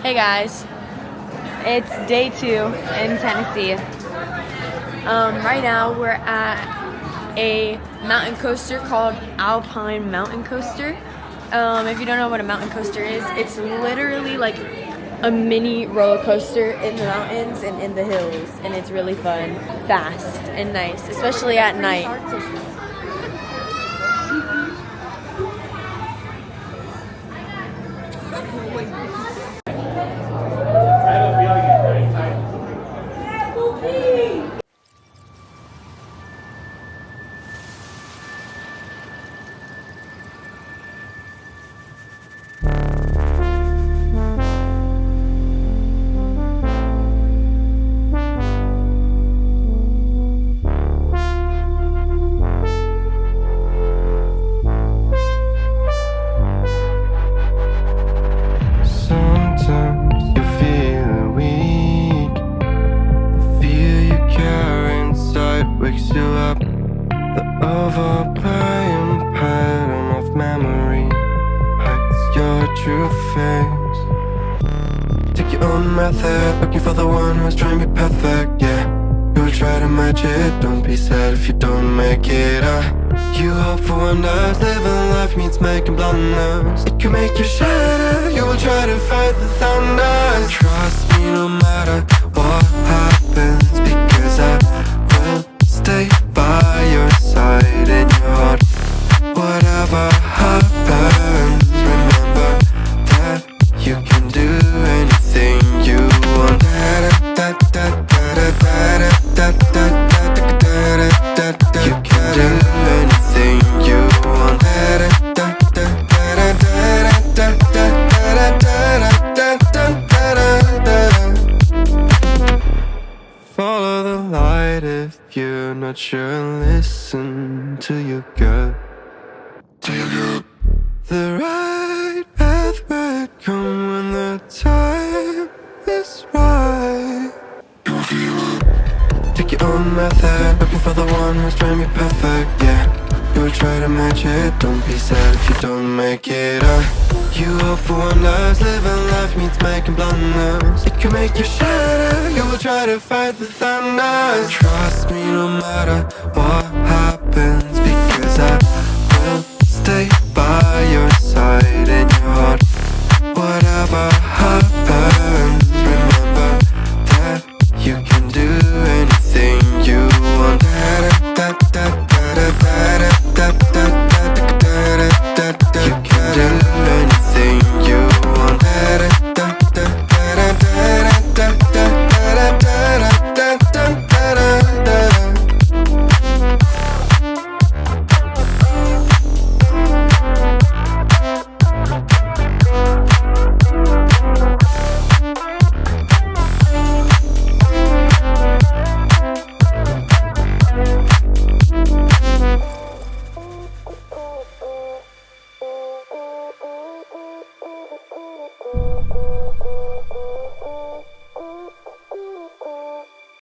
Hey guys, it's day 2 in Tennessee. Right now we're at a mountain coaster called Alpine Mountain Coaster. If you don't know what a mountain coaster is, it's literally like a mini roller coaster in the mountains and in the hills, and it's really fun, fast, and nice, especially at night. Method, looking for the one who's trying to be perfect, yeah. You'll try to match it, don't be sad if you don't make it, You hope for wonders, living life means making blunders. It can make you shatter, you will try to fight the thunders. Trust me no matter what happens, because I will stay by your side in your heart. Whatever happens, remember that you can do anything you want. You can do anything you want. Follow the light if you're not sure. Listen to your gut. The right path will come when the time is right. Take your own method, looking for the one who's trying to be perfect, yeah. You will try to match it, don't be sad if you don't make it, You hope for wonders, living life means making blunders. It can make you shatter, you will try to fight the thunders. Trust me no matter what happens, because I will stay by your side in your heart. Whatever happens, remember that you can do anything you want. You can do anything you want.